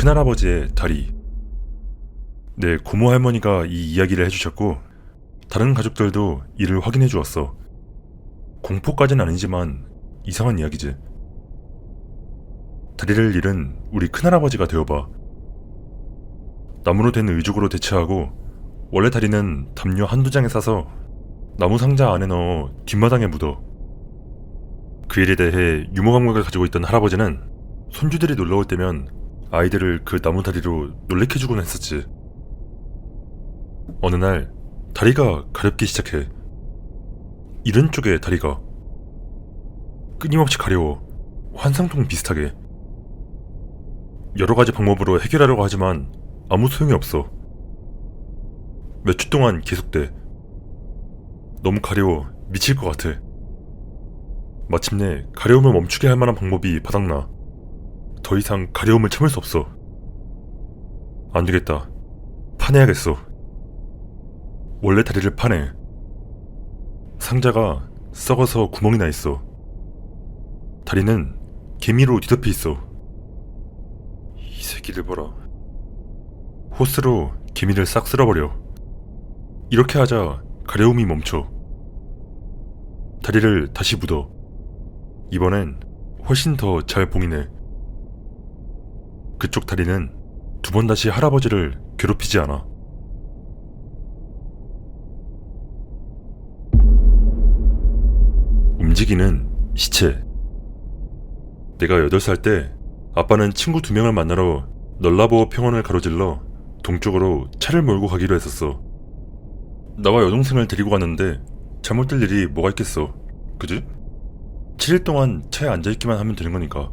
큰할아버지의 다리. 내 고모 할머니가 이 이야기를 해주셨고 다른 가족들도 이를 확인해 주었어. 공포까진 아니지만 이상한 이야기지. 다리를 잃은 우리 큰할아버지가 되어봐. 나무로 된 의족으로 대체하고 원래 다리는 담요 한두 장에 싸서 나무 상자 안에 넣어 뒷마당에 묻어. 그 일에 대해 유머 감각을 가지고 있던 할아버지는 손주들이 놀러올 때면 아이들을 그 나무 다리로 놀래켜주곤 했었지. 어느 날 다리가 가렵기 시작해. 이른 쪽의 다리가 끊임없이 가려워. 환상통 비슷하게. 여러가지 방법으로 해결하려고 하지만 아무 소용이 없어. 몇 주 동안 계속돼. 너무 가려워 미칠 것 같아. 마침내 가려움을 멈추게 할 만한 방법이 바닥나. 더 이상 가려움을 참을 수 없어. 안 되겠다. 파내야겠어. 원래 다리를 파내. 상자가 썩어서 구멍이 나 있어. 다리는 개미로 뒤덮여 있어. 이 새끼들 봐라. 호스로 개미를 싹 쓸어버려. 이렇게 하자 가려움이 멈춰. 다리를 다시 묻어. 이번엔 훨씬 더 잘 봉이네. 그쪽 다리는 두 번 다시 할아버지를 괴롭히지 않아. 움직이는 시체. 내가 8살 때 아빠는 친구 2명을 만나러 널라보 평원을 가로질러 동쪽으로 차를 몰고 가기로 했었어. 나와 여동생을 데리고 갔는데 잘못될 일이 뭐가 있겠어. 그지? 7일 동안 차에 앉아있기만 하면 되는 거니까.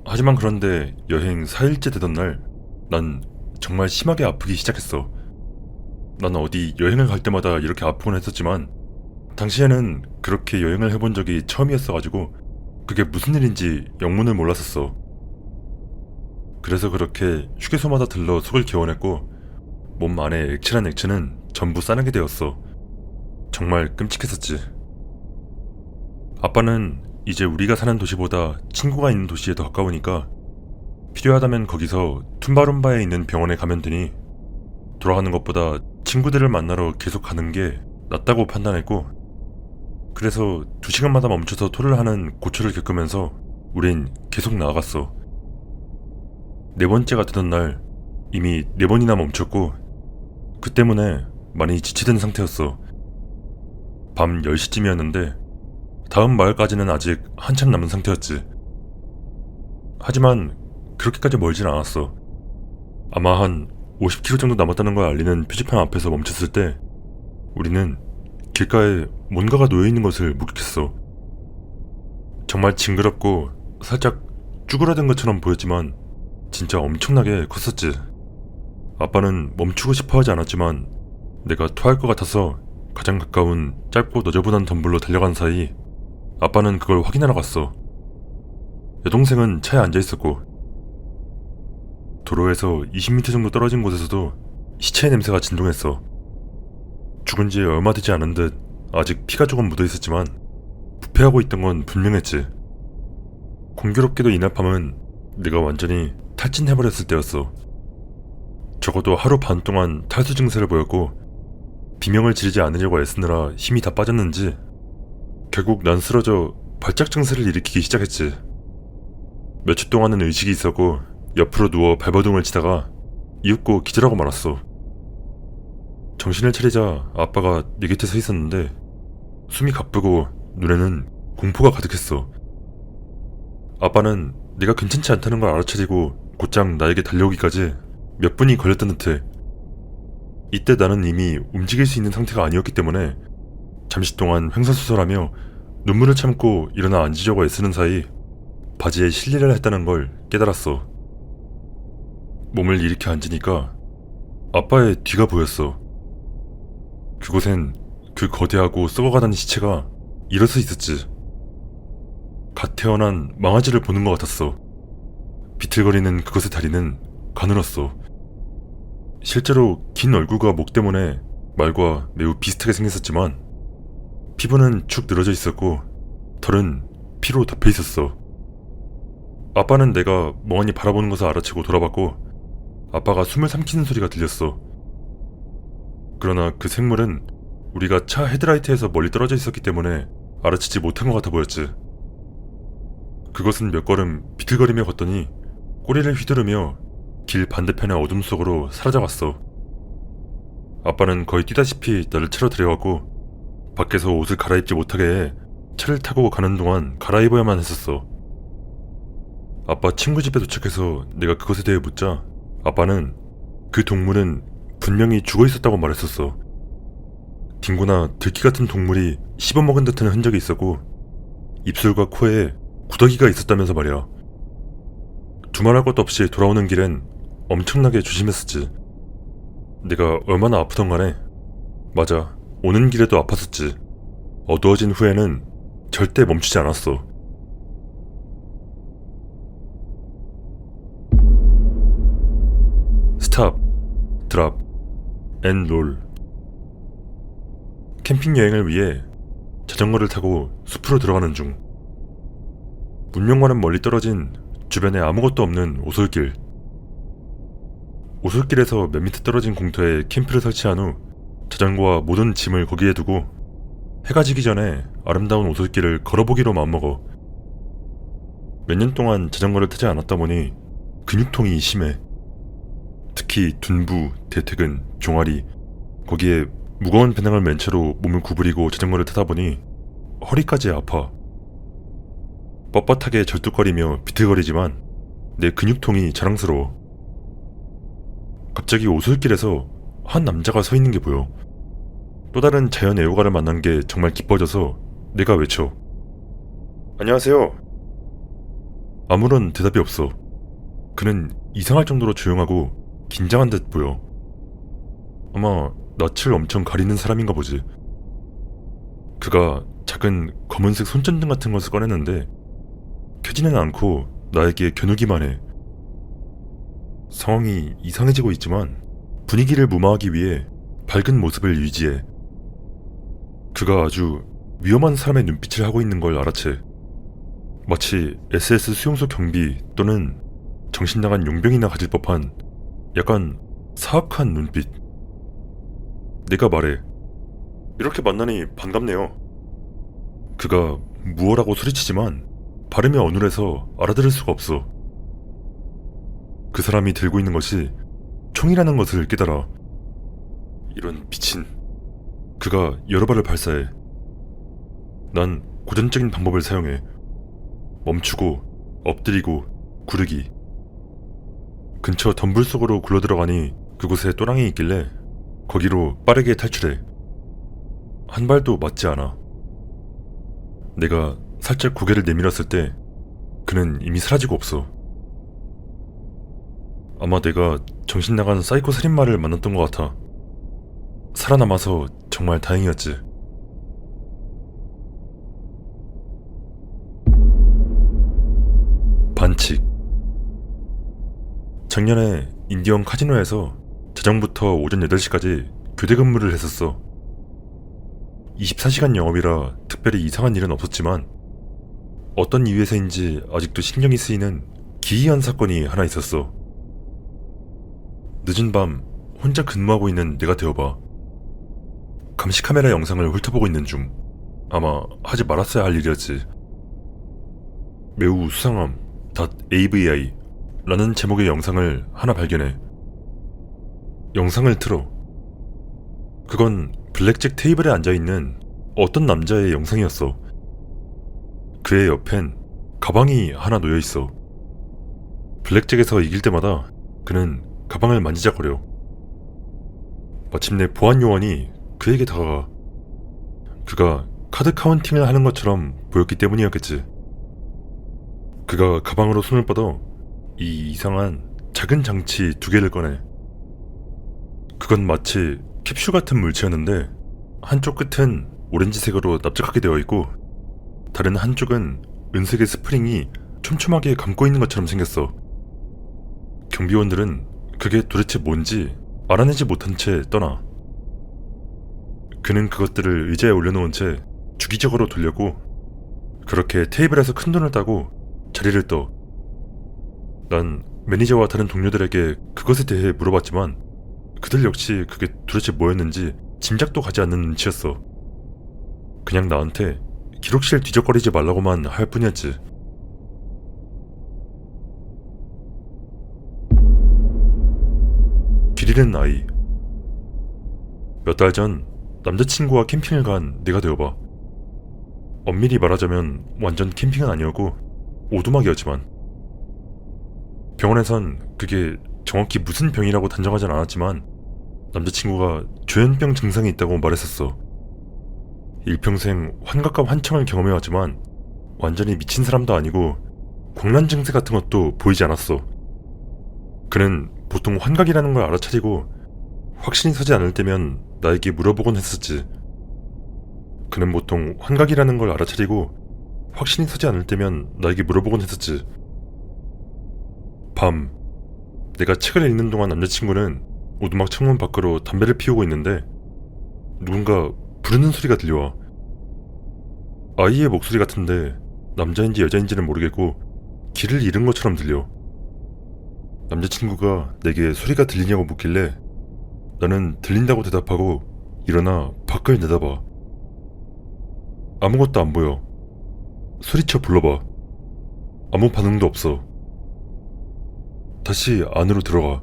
하지만 그런데 여행 4일째 되던 날 난 정말 심하게 아프기 시작했어. 난 어디 여행을 갈 때마다 이렇게 아프곤 했었지만 당시에는 그렇게 여행을 해본 적이 처음이었어가지고 그게 무슨 일인지 영문을 몰랐었어. 그래서 그렇게 휴게소마다 들러 속을 개원했고 몸 안에 액체란 액체는 전부 싸내게 되었어. 정말 끔찍했었지. 아빠는 이제 우리가 사는 도시보다 친구가 있는 도시에 더 가까우니까 필요하다면 거기서 툼바룸바에 있는 병원에 가면 되니 돌아가는 것보다 친구들을 만나러 계속 가는 게 낫다고 판단했고, 그래서 2시간마다 멈춰서 토를 하는 고초를 겪으면서 우린 계속 나아갔어. 4번째가 되던 날 이미 4번이나 멈췄고 그 때문에 많이 지치던 상태였어. 밤 10시쯤이었는데 다음 마을까지는 아직 한참 남은 상태였지. 하지만 그렇게까지 멀진 않았어. 아마 한 50km 정도 남았다는 걸 알리는 표지판 앞에서 멈췄을 때 우리는 길가에 뭔가가 놓여있는 것을 목격했어. 정말 징그럽고 살짝 쭈그라든 것처럼 보였지만 진짜 엄청나게 컸었지. 아빠는 멈추고 싶어 하지 않았지만 내가 토할 것 같아서 가장 가까운 짧고 너저분한 덤불로 달려간 사이 아빠는 그걸 확인하러 갔어. 여동생은 차에 앉아있었고 도로에서 20m 정도 떨어진 곳에서도 시체의 냄새가 진동했어. 죽은 지 얼마 되지 않은 듯 아직 피가 조금 묻어있었지만 부패하고 있던 건 분명했지. 공교롭게도 이날 밤은 내가 완전히 탈진해버렸을 때였어. 적어도 하루 반 동안 탈수 증세를 보였고 비명을 지르지 않으려고 애쓰느라 힘이 다 빠졌는지 결국 난 쓰러져 발작 증세를 일으키기 시작했지. 몇 주 동안은 의식이 있었고 옆으로 누워 발버둥을 치다가 이윽고 기절하고 말았어. 정신을 차리자 아빠가 내 곁에 서 있었는데 숨이 가쁘고 눈에는 공포가 가득했어. 아빠는 내가 괜찮지 않다는 걸 알아차리고 곧장 나에게 달려오기까지 몇 분이 걸렸던 듯해. 이때 나는 이미 움직일 수 있는 상태가 아니었기 때문에 잠시 동안 횡설수설하며 눈물을 참고 일어나 앉으려고 애쓰는 사이 바지에 실리를 했다는 걸 깨달았어. 몸을 일으켜 앉으니까 아빠의 뒤가 보였어. 그곳엔 그 거대하고 썩어가던 시체가 일어서 있었지. 갓 태어난 망아지를 보는 것 같았어. 비틀거리는 그것의 다리는 가늘었어. 실제로 긴 얼굴과 목 때문에 말과 매우 비슷하게 생겼었지만 피부는 축 늘어져 있었고 털은 피로 덮여 있었어. 아빠는 내가 멍하니 바라보는 것을 알아채고 돌아봤고 아빠가 숨을 삼키는 소리가 들렸어. 그러나 그 생물은 우리가 차 헤드라이트에서 멀리 떨어져 있었기 때문에 알아채지 못한 것 같아 보였지. 그것은 몇 걸음 비틀거리며 걷더니 꼬리를 휘두르며 길 반대편의 어둠 속으로 사라져갔어. 아빠는 거의 뛰다시피 나를 차로 데려갔고 밖에서 옷을 갈아입지 못하게 해 차를 타고 가는 동안 갈아입어야만 했었어. 아빠 친구 집에 도착해서 내가 그것에 대해 묻자 아빠는 그 동물은 분명히 죽어 있었다고 말했었어. 딩고나 들쥐 같은 동물이 씹어먹은 듯한 흔적이 있었고 입술과 코에 구더기가 있었다면서 말이야. 두말할 것도 없이 돌아오는 길엔 엄청나게 조심했었지. 내가 얼마나 아프던 간에 맞아, 오는 길에도 아팠었지. 어두워진 후에는 절대 멈추지 않았어. 스탑, 드랍, 앤 롤. 캠핑 여행을 위해 자전거를 타고 숲으로 들어가는 중. 문명과는 멀리 떨어진 주변에 아무것도 없는 오솔길. 오솔길에서 몇 미터 떨어진 공터에 캠프를 설치한 후 자전거와 모든 짐을 거기에 두고 해가 지기 전에 아름다운 오솔길을 걸어보기로 마음먹어. 몇 년 동안 자전거를 타지 않았다 보니 근육통이 심해. 특히 둔부, 대퇴근, 종아리, 거기에 무거운 배낭을 맨 채로 몸을 구부리고 자전거를 타다 보니 허리까지 아파. 뻣뻣하게 절뚝거리며 비틀거리지만 내 근육통이 자랑스러워. 갑자기 오솔길에서 한 남자가 서 있는 게 보여. 또 다른 자연 애호가를 만난 게 정말 기뻐져서 내가 외쳐. 안녕하세요. 아무런 대답이 없어. 그는 이상할 정도로 조용하고 긴장한 듯 보여. 아마 낯을 엄청 가리는 사람인가 보지. 그가 작은 검은색 손전등 같은 것을 꺼냈는데 켜지는 않고 나에게 겨누기만 해. 상황이 이상해지고 있지만 분위기를 무마하기 위해 밝은 모습을 유지해. 그가 아주 위험한 사람의 눈빛을 하고 있는 걸 알아채. 마치 SS 수용소 경비 또는 정신나간 용병이나 가질 법한 약간 사악한 눈빛. 내가 말해. 이렇게 만나니 반갑네요. 그가 무어라고 소리치지만 발음이 어눌해서 알아들을 수가 없어. 그 사람이 들고 있는 것이 총이라는 것을 깨달아. 이런 미친. 그가 여러 발을 발사해. 난 고전적인 방법을 사용해. 멈추고 엎드리고 구르기. 근처 덤불 속으로 굴러들어가니 그곳에 또랑이 있길래 거기로 빠르게 탈출해. 한 발도 맞지 않아. 내가 살짝 고개를 내밀었을 때 그는 이미 사라지고 없어. 아마 내가 정신나간 사이코 살인마를 만났던 것 같아. 살아남아서 정말 다행이었지. 반칙. 작년에 인디언 카지노에서 자정부터 오전 8시까지 교대 근무를 했었어. 24시간 영업이라 특별히 이상한 일은 없었지만 어떤 이유에서인지 아직도 신경이 쓰이는 기이한 사건이 하나 있었어. 늦은 밤 혼자 근무하고 있는 내가 되어봐. 감시 카메라 영상을 훑어보고 있는 중. 아마 하지 말았어야 할 일이었지. 매우 수상함 .avi 라는 제목의 영상을 하나 발견해. 영상을 틀어. 그건 블랙잭 테이블에 앉아있는 어떤 남자의 영상이었어. 그의 옆엔 가방이 하나 놓여있어. 블랙잭에서 이길 때마다 그는 가방을 만지작거려. 마침내 보안 요원이 그에게 다가가. 그가 카드 카운팅을 하는 것처럼 보였기 때문이었겠지. 그가 가방으로 손을 뻗어 이 이상한 작은 장치 2개를 꺼내. 그건 마치 캡슐 같은 물체였는데 한쪽 끝은 오렌지색으로 납작하게 되어 있고 다른 한쪽은 은색의 스프링이 촘촘하게 감고 있는 것처럼 생겼어. 경비원들은 그게 도대체 뭔지 알아내지 못한 채 떠나. 그는 그것들을 의자에 올려놓은 채 주기적으로 돌렸고 그렇게 테이블에서 큰돈을 따고 자리를 떠. 난 매니저와 다른 동료들에게 그것에 대해 물어봤지만 그들 역시 그게 도대체 뭐였는지 짐작도 가지 않는 눈치였어. 그냥 나한테 기록실 뒤적거리지 말라고만 할 뿐이었지. 길 잃은 아이. 몇 달 전 남자친구와 캠핑을 간 내가 되어봐. 엄밀히 말하자면 완전 캠핑은 아니었고 오두막이었지만 병원에선 그게 정확히 무슨 병이라고 단정하진 않았지만 남자친구가 조현병 증상이 있다고 말했었어. 일평생 환각과 환청을 경험해왔지만 완전히 미친 사람도 아니고 광란 증세 같은 것도 보이지 않았어. 그는 보통 환각이라는 걸 알아차리고 확신이 서지 않을 때면 나에게 물어보곤 했었지. 그는 보통 환각이라는 걸 알아차리고 확신이 서지 않을 때면 나에게 물어보곤 했었지. 밤, 내가 책을 읽는 동안 남자친구는 오두막 창문 밖으로 담배를 피우고 있는데 누군가 부르는 소리가 들려와. 아이의 목소리 같은데 남자인지 여자인지는 모르겠고 길을 잃은 것처럼 들려. 남자친구가 내게 소리가 들리냐고 묻길래 나는 들린다고 대답하고 일어나 밖을 내다봐. 아무것도 안 보여. 소리쳐 불러봐. 아무 반응도 없어. 다시 안으로 들어가.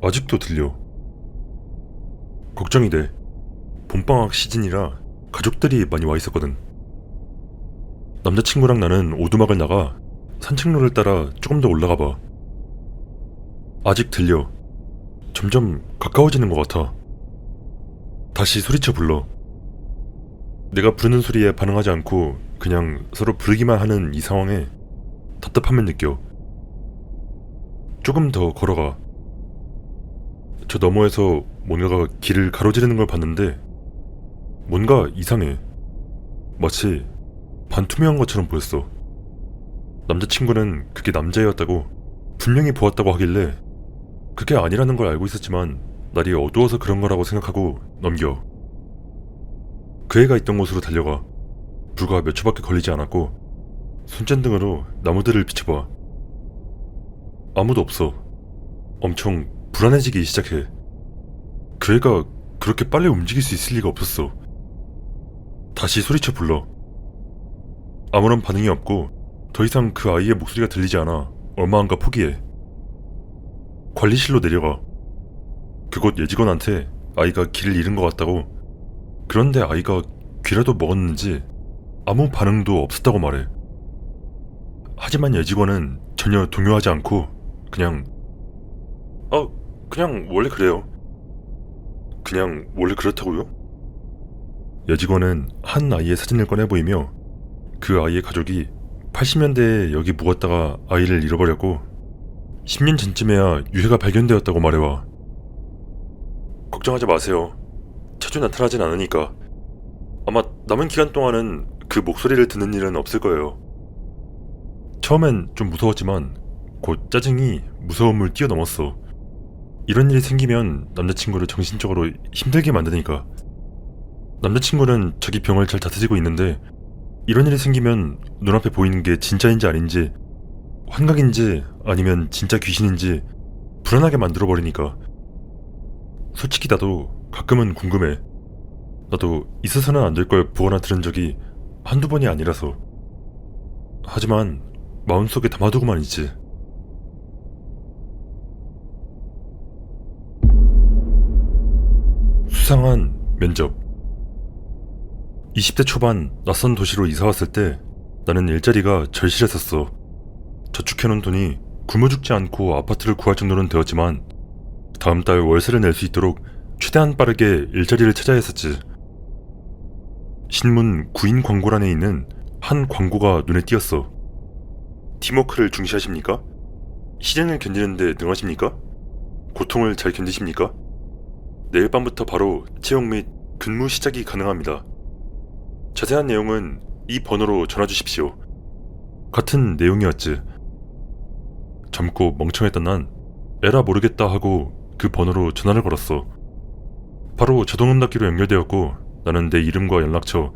아직도 들려. 걱정이 돼. 봄방학 시즌이라 가족들이 많이 와 있었거든. 남자친구랑 나는 오두막을 나가 산책로를 따라 조금 더 올라가 봐. 아직 들려. 점점 가까워지는 것 같아. 다시 소리쳐 불러. 내가 부르는 소리에 반응하지 않고 그냥 서로 부르기만 하는 이 상황에 답답함을 느껴. 조금 더 걸어가. 저 너머에서 뭔가가 길을 가로지르는 걸 봤는데 뭔가 이상해. 마치 반투명한 것처럼 보였어. 남자친구는 그게 남자애였다고 분명히 보았다고 하길래 그게 아니라는 걸 알고 있었지만 날이 어두워서 그런 거라고 생각하고 넘겨. 그 애가 있던 곳으로 달려가. 불과 몇 초밖에 걸리지 않았고 손전등으로 나무들을 비춰봐. 아무도 없어. 엄청 불안해지기 시작해. 그 애가 그렇게 빨리 움직일 수 있을 리가 없었어. 다시 소리쳐 불러. 아무런 반응이 없고 더 이상 그 아이의 목소리가 들리지 않아 얼마 안가 포기해. 관리실로 내려가. 그곳 예직원한테 아이가 길을 잃은 것 같다고. 그런데 아이가 귀라도 먹었는지 아무 반응도 없었다고 말해. 하지만 예직원은 전혀 동요하지 않고 그냥 그냥 원래 그래요. 그냥 원래 그렇다고요? 여직원은 한 아이의 사진을 꺼내 보이며 그 아이의 가족이 80년대에 여기 묵었다가 아이를 잃어버렸고 10년 전쯤에야 유해가 발견되었다고 말해와. 걱정하지 마세요. 자주 나타나진 않으니까. 아마 남은 기간 동안은 그 목소리를 듣는 일은 없을 거예요. 처음엔 좀 무서웠지만 곧 짜증이 무서움을 뛰어넘었어. 이런 일이 생기면 남자친구를 정신적으로 힘들게 만드니까. 남자친구는 자기 병을 잘 다스리고 있는데 이런 일이 생기면 눈앞에 보이는 게 진짜인지 아닌지, 환각인지 아니면 진짜 귀신인지 불안하게 만들어버리니까. 솔직히 나도 가끔은 궁금해. 나도 있어서는 안 될 걸 보거나 들은 적이 한두 번이 아니라서. 하지만 마음속에 담아두고만 있지. 수상한 면접. 20대 초반 낯선 도시로 이사왔을 때 나는 일자리가 절실했었어. 저축해놓은 돈이 굶어 죽지 않고 아파트를 구할 정도는 되었지만 다음 달 월세를 낼 수 있도록 최대한 빠르게 일자리를 찾아야 했었지. 신문 구인 광고란에 있는 한 광고가 눈에 띄었어. 팀워크를 중시하십니까? 시련을 견디는데 능하십니까? 고통을 잘 견디십니까? 내일 밤부터 바로 채용 및 근무 시작이 가능합니다. 자세한 내용은 이 번호로 전화 주십시오. 같은 내용이었지. 젊고 멍청했던 난 에라 모르겠다 하고 그 번호로 전화를 걸었어. 바로 자동응답기로 연결되었고 나는 내 이름과 연락처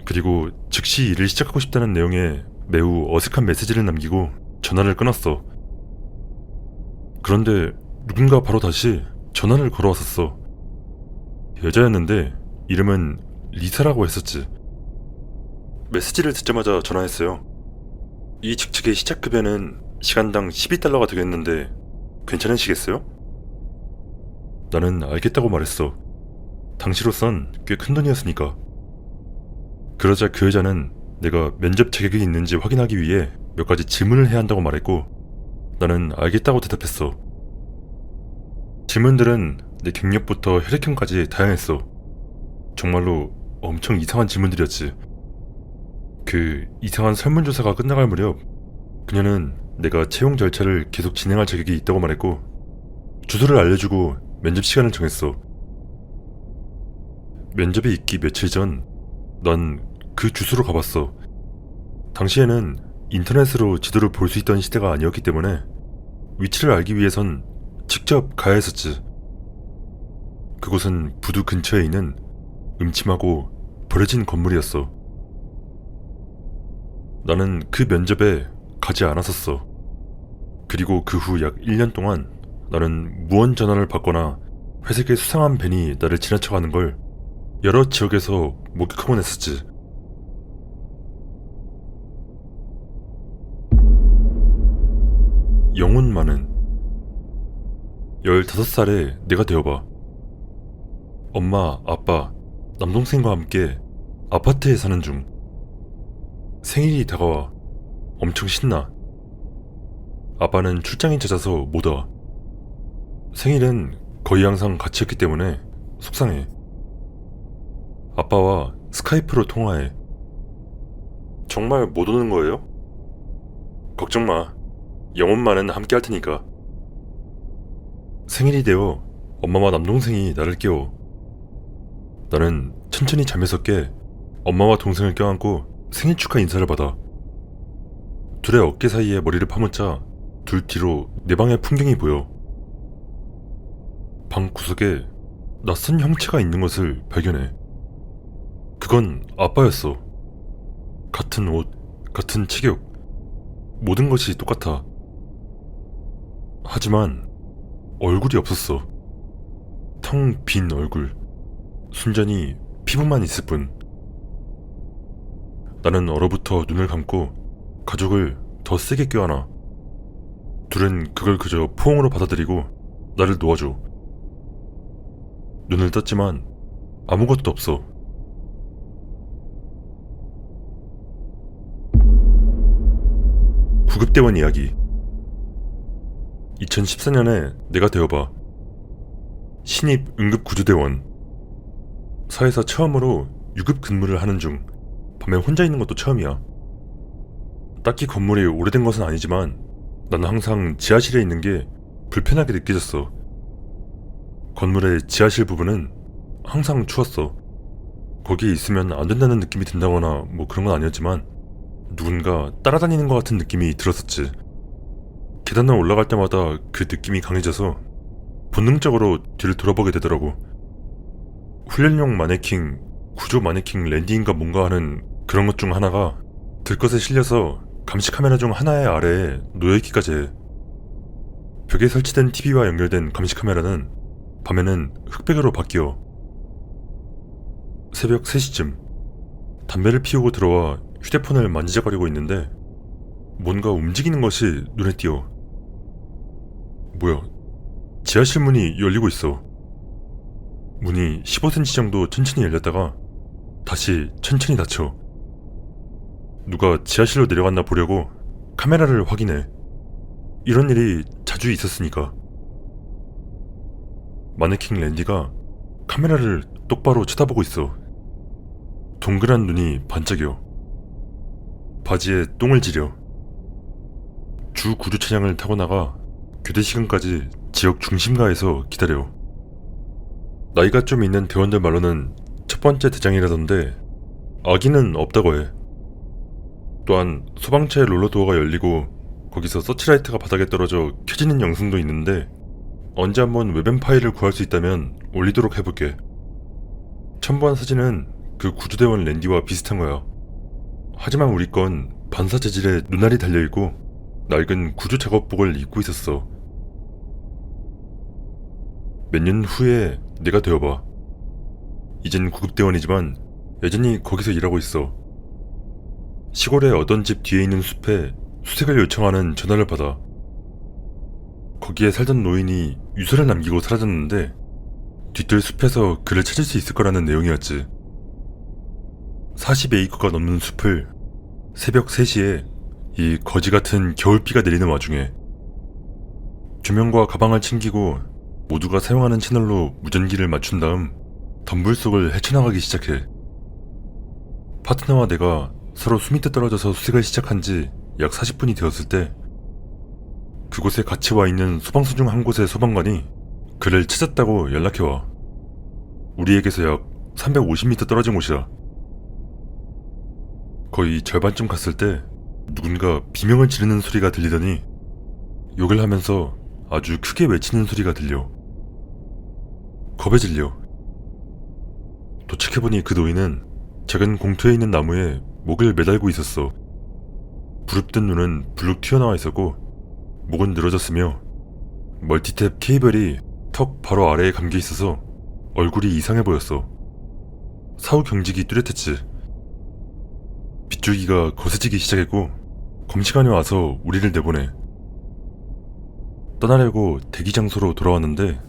그리고 즉시 일을 시작하고 싶다는 내용의 매우 어색한 메시지를 남기고 전화를 끊었어. 그런데 누군가 바로 다시 전화를 걸어왔었어. 여자였는데 이름은 리사라고 했었지. 메시지를 듣자마자 전화했어요. 이 직책의 시작급여는 시간당 12달러가 되겠는데 괜찮으시겠어요? 나는 알겠다고 말했어. 당시로선 꽤 큰 돈이었으니까. 그러자 그 여자는 내가 면접 자격이 있는지 확인하기 위해 몇 가지 질문을 해야 한다고 말했고 나는 알겠다고 대답했어. 질문들은 내 경력부터 혈액형까지 다양했어. 정말로 엄청 이상한 질문들이었지. 그 이상한 설문조사가 끝나갈 무렵 그녀는 내가 채용 절차를 계속 진행할 자격이 있다고 말했고 주소를 알려주고 면접 시간을 정했어. 면접이 있기 며칠 전 난 그 주소로 가봤어. 당시에는 인터넷으로 지도를 볼 수 있던 시대가 아니었기 때문에 위치를 알기 위해선 직접 가야 했었지. 그곳은 부두 근처에 있는 음침하고 버려진 건물이었어. 나는 그 면접에 가지 않았었어. 그리고 그 후 약 1년 동안 나는 무언 전화를 받거나 회색의 수상한 밴이 나를 지나쳐가는 걸 여러 지역에서 목격하곤 했었지. 영혼 많은 15살에 내가 되어봐. 엄마, 아빠, 남동생과 함께 아파트에 사는 중. 생일이 다가와. 엄청 신나. 아빠는 출장이 잦아서 못 와. 생일은 거의 항상 같이였기 때문에 속상해. 아빠와 스카이프로 통화해. 정말 못 오는 거예요? 걱정 마. 영혼만은 함께 할 테니까. 생일이 되어 엄마와 남동생이 나를 깨워. 나는 천천히 잠에서 깨 엄마와 동생을 껴안고 생일 축하 인사를 받아. 둘의 어깨 사이에 머리를 파묻자 둘 뒤로 내 방의 풍경이 보여. 방 구석에 낯선 형체가 있는 것을 발견해. 그건 아빠였어. 같은 옷, 같은 체격, 모든 것이 똑같아. 하지만 얼굴이 없었어. 텅 빈 얼굴, 순전히 피부만 있을 뿐. 나는 얼어붙어 눈을 감고 가족을 더 세게 껴안아. 둘은 그걸 그저 포옹으로 받아들이고 나를 놓아줘. 눈을 떴지만 아무것도 없어. 구급대원 이야기. 2014년에 내가 되어봐. 신입 응급구조대원. 사회사 처음으로 유급 근무를 하는 중 밤에 혼자 있는 것도 처음이야. 딱히 건물이 오래된 것은 아니지만 나는 항상 지하실에 있는 게 불편하게 느껴졌어. 건물의 지하실 부분은 항상 추웠어. 거기에 있으면 안 된다는 느낌이 든다거나 뭐 그런 건 아니었지만 누군가 따라다니는 것 같은 느낌이 들었었지. 계단을 올라갈 때마다 그 느낌이 강해져서 본능적으로 뒤를 돌아보게 되더라고. 훈련용 마네킹, 구조 마네킹 랜디인가 뭔가 하는 그런 것 중 하나가 들것에 실려서 감시 카메라 중 하나의 아래에 놓여있기까지 해. 벽에 설치된 TV와 연결된 감시 카메라는 밤에는 흑백으로 바뀌어. 새벽 3시쯤 담배를 피우고 들어와 휴대폰을 만지작거리고 있는데 뭔가 움직이는 것이 눈에 띄어. 뭐야, 지하실 문이 열리고 있어. 문이 15cm 정도 천천히 열렸다가 다시 천천히 닫혀. 누가 지하실로 내려갔나 보려고 카메라를 확인해. 이런 일이 자주 있었으니까. 마네킹 랜디가 카메라를 똑바로 쳐다보고 있어. 동그란 눈이 반짝여. 바지에 똥을 지려. 주 구조 차량을 타고 나가 교대 시간까지 지역 중심가에서 기다려. 나이가 좀 있는 대원들 말로는 첫 번째 대장이라던데 아기는 없다고 해. 또한 소방차의 롤러도어가 열리고 거기서 서치라이트가 바닥에 떨어져 켜지는 영상도 있는데 언제 한번 웹엠 파일을 구할 수 있다면 올리도록 해볼게. 첨부한 사진은 그 구조대원 랜디와 비슷한 거야. 하지만 우리 건 반사 재질의 눈알이 달려있고 낡은 구조 작업복을 입고 있었어. 몇 년 후에 내가 되어봐. 이젠 구급대원이지만 여전히 거기서 일하고 있어. 시골의 어떤 집 뒤에 있는 숲에 수색을 요청하는 전화를 받아. 거기에 살던 노인이 유서를 남기고 사라졌는데 뒤뜰 숲에서 그를 찾을 수 있을 거라는 내용이었지. 40에이커가 넘는 숲을 새벽 3시에 이 거지 같은 겨울비가 내리는 와중에 조명과 가방을 챙기고 모두가 사용하는 채널로 무전기를 맞춘 다음 덤불 속을 헤쳐나가기 시작해. 파트너와 내가 서로 수밑에 떨어져서 수색을 시작한 지 약 40분이 되었을 때 그곳에 같이 와 있는 소방서 중 한 곳의 소방관이 그를 찾았다고 연락해와. 우리에게서 약 350m 떨어진 곳이야. 거의 절반쯤 갔을 때 누군가 비명을 지르는 소리가 들리더니 욕을 하면서 아주 크게 외치는 소리가 들려. 겁에 질려. 도착해보니 그 노인은 작은 공터에 있는 나무에 목을 매달고 있었어. 부릅뜬 눈은 불룩 튀어나와 있었고 목은 늘어졌으며 멀티탭 케이블이 턱 바로 아래에 감겨 있어서 얼굴이 이상해 보였어. 사후 경직이 뚜렷했지. 빗줄기가 거세지기 시작했고 검시관이 와서 우리를 내보내. 떠나려고 대기 장소로 돌아왔는데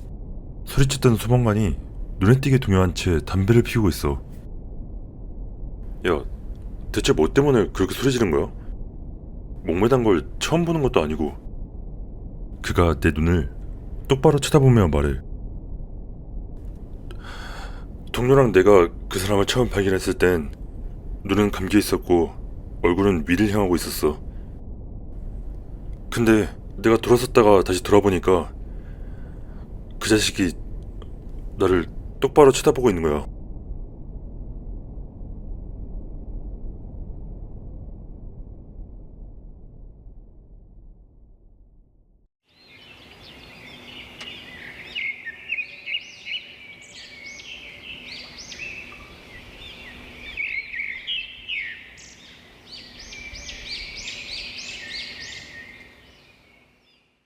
소리쳤던 소방관이 눈에 띄게 동요한 채 담배를 피우고 있어. 야, 대체 뭐 때문에 그렇게 소리 지른 거야? 목매단 걸 처음 보는 것도 아니고. 그가 내 눈을 똑바로 쳐다보며 말해. 동료랑 내가 그 사람을 처음 발견했을 땐 눈은 감겨 있었고 얼굴은 위를 향하고 있었어. 근데 내가 돌아섰다가 다시 돌아보니까 그 자식이 나를 똑바로 쳐다보고 있는 거야.